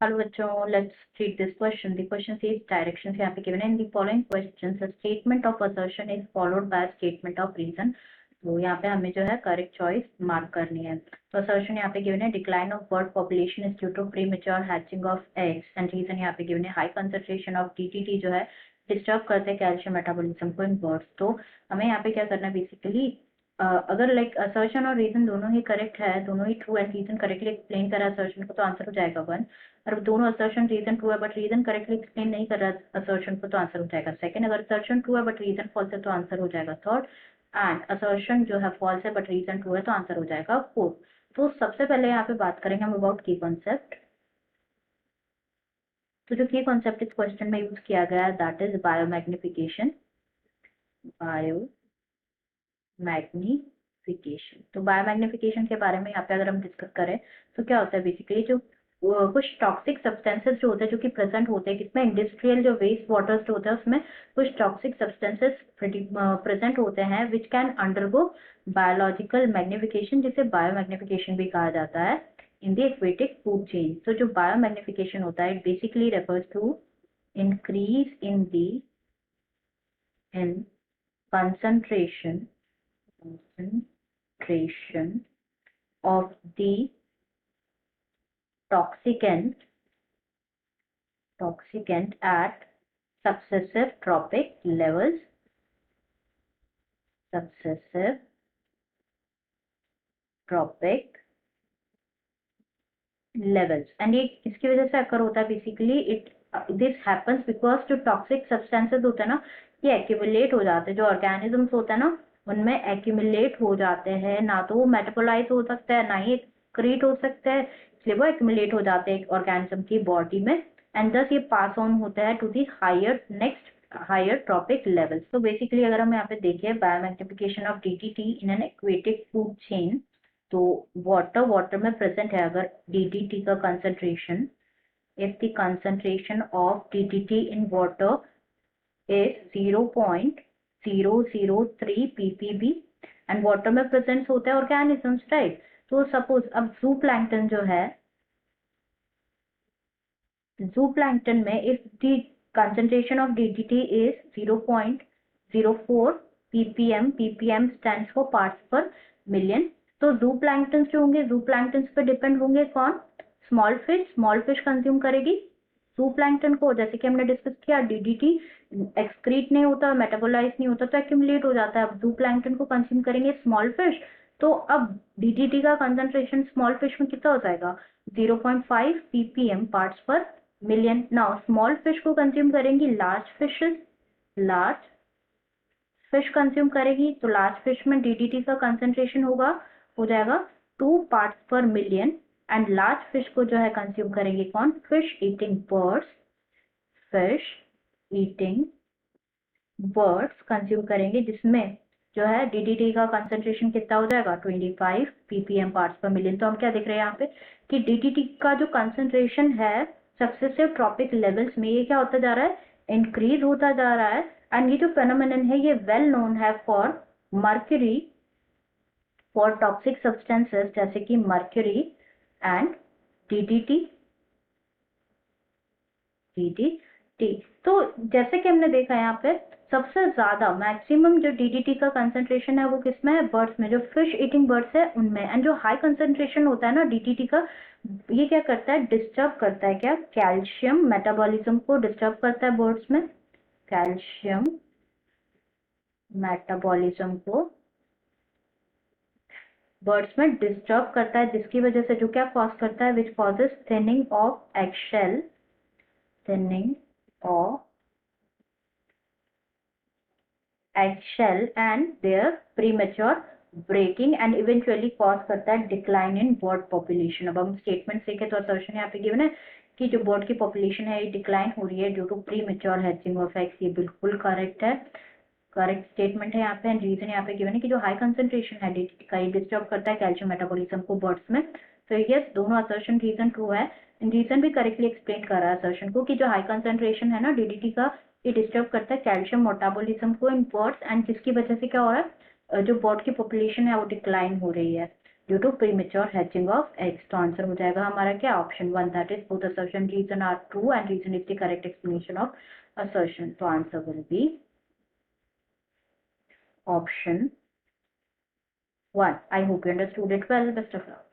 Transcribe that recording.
Hello बच्चों, let's treat this question. The question says directions यहाँ पे given है. In the following questions, a statement of assertion is followed by a statement of reason. तो यहाँ पे हमें जो है correct choice mark करनी है. तो assertion यहाँ पे given है decline of bird population is due to premature hatching of eggs and reason यहाँ पे given है high concentration of DDT जो है डिस्टर्ब करते हैं कैल्शियम मेटाबॉलिज्म को इन बर्ड्स. तो हमें यहाँ पे क्या करना है बेसिकली, अगर लाइक असर्शन और रीजन दोनों ही करेक्ट है, दोनों ही true and reason correctly explain करा असर्शन को, तो आंसर हो जाएगा 1. और दोनों असर्शन रीजन ट्रू है बट रीजन करेक्टली एक्सप्लेन नहीं कर रहा असर्शन को, तो आंसर हो जाएगा 2. अगर असर्शन ट्रू है बट रीजन फॉल्स है तो आंसर हो जाएगा 3. एंड असर्शन जो है फॉल्स है बट रीजन ट्रू है तो आंसर हो जाएगा 4. तो सबसे पहले यहाँ पे बात करेंगे हम अबाउट की कॉन्सेप्ट. तो जो की कॉन्सेप्ट इस क्वेश्चन में यूज किया गया है दैट इज बायोमैग्निफिकेशन. बायोमैग्निफिकेशन. तो बायोमैग्निफिकेशन के बारे में यहाँ पे अगर हम डिस्कस करें तो क्या होता है बेसिकली, जो कुछ टॉक्सिक सब्सटेंसेस जो होते हैं जो कि प्रेजेंट होते हैं किसमें, इंडस्ट्रियल जो वेस्ट वाटर्स जो होता है उसमें कुछ टॉक्सिक सब्सटेंसेस प्रेजेंट होते हैं which can undergo biological magnification, जिसे बायोमैग्निफिकेशन भी कहा जाता है in the aquatic food chain. तो जो बायोमैग्निफिकेशन होता है it basically refers to increase in concentration of the toxicant at successive tropic levels. And ये किसकी वजह से अकर होता है बेसिकली, दिस हैपन्स बिकॉज जो टॉक्सिक सब्सटेंसेस होते हैं ना ये एक्यूमुलेट हो जाते हैं, जो ऑर्गेनिजम्स होते हैं ना उनमें एक्यूमुलेट हो जाते हैं, ना तो वो मेटाबोलाइज हो सकता है ना ही एक्रीट हो सकता है, इसलिए वो एक्यूमुलेट हो जाते हैं ऑर्गेनिज्म की बॉडी में एंड दस ये पास ऑन होता है to the higher trophic levels. तो बेसिकली अगर हम यहाँ पे देखें biomagnification of DDT in an aquatic food chain, तो वाटर में प्रेजेंट है अगर डीडीटी का concentration, if the concentration of DDT in water is 0.003 ppb and water में प्रेजेंट होता है ऑर्गेनिजम्स, राइट. तो सपोज अब जूप्लैंक्टन जो है, जूप्लैंक्टन में if the concentration of DDT is 0.04 ppm, ppm stands for parts per million. तो जूप्लैंक्टन जो होंगे जूप्लैंक्टन पे डिपेंड होंगे कौन, स्मॉल फिश कंज्यूम करेगी जूप्लैंक्टन को. जैसे कि हमने डिस्कस किया डीडीटी एक्सक्रीट नहीं होता, मेटाबोलाइज नहीं होता तो एक्यूमुलेट हो जाता है. अब जूप्लैंक्टन को कंज्यूम करेंगे स्मॉल फिश, तो अब डीडीटी का कंसंट्रेशन स्मॉल फिश में कितना हो जाएगा 0.5 ppm पार्ट्स पर मिलियन. नाउ स्मॉल फिश को कंज्यूम करेंगी लार्ज फिश कंज्यूम करेगी, तो लार्ज फिश में डीडीटी का कंसंट्रेशन हो जाएगा 2 पार्ट्स पर मिलियन. एंड लार्ज फिश को जो है कंज्यूम करेंगे कौन, फिश ईटिंग बर्ड्स कंज्यूम करेंगे, जिसमें जो है डीडीटी का कंसंट्रेशन कितना हो जाएगा 25 ppm पार्ट्स पर मिलियन. तो हम क्या देख रहे हैं यहाँ पे कि डीडीटी का जो कंसंट्रेशन है सक्सेसिव ट्रॉपिक लेवल्स में ये क्या होता जा रहा है, इंक्रीज होता जा रहा है. एंड ये जो फेनोमेनन है ये वेल नोन है for mercury, for toxic substances जैसे कि मर्क्यूरी एंड डीडीटी. तो जैसे कि हमने देखा यहाँ पे सबसे ज्यादा मैक्सिमम जो डीडीटी का कंसंट्रेशन है वो किसमें है, बर्ड्स में, जो फिश ईटिंग बर्ड्स है उनमें. एंड जो हाई कंसंट्रेशन होता है ना डीडीटी का, ये क्या करता है, डिस्टर्ब करता है क्या, कैल्शियम मेटाबॉलिज्म को डिस्टर्ब करता है बर्ड्स में, कैल्शियम मेटाबॉलिज्म को बर्ड्स में डिस्टर्ब करता है, जिसकी वजह से जो क्या कॉज करता है, which causes thinning of eggshell and their premature breaking and eventually cause करता है decline in bird population. अब हम स्टेटमेंट देखें तो असर्शन यहाँ पे गिवन है कि जो बर्ड की पॉपुलेशन है ये डिक्लाइन हो रही है due to premature hatching of eggs. ये बिल्कुल करेक्ट है, करेक्ट स्टेटमेंट है यहाँ पे. एंड रीजन यहाँ पे गिवन है कि जो हाई कंसंट्रेशन है डीडीटी का ये डिस्टर्ब करता है कैल्शियम मेटाबॉलिज्म को बर्ड्स में. तो यस दोनों असर्शन रीजन ट्रू है. रीजन भी करेक्टली एक्सप्लेन कर रहा है असर्शन को कि जो हाई कंसंट्रेशन है ना डीडीटी का ये डिस्टर्ब करता है कैल्शियम मेटाबॉलिज्म को इन बर्ड्स, एंड जिसकी वजह से क्या हो रहा है, जो बर्ड की पॉपुलेशन है वो डिक्लाइन हो रही है. Due to premature hatching of eggs. तो आंसर हो जाएगा हमारा क्या, option 1, that is both assertion reason are true and reason is the correct explanation of assertion. तो answer will be option 1. I hope you understood it well. Best of luck.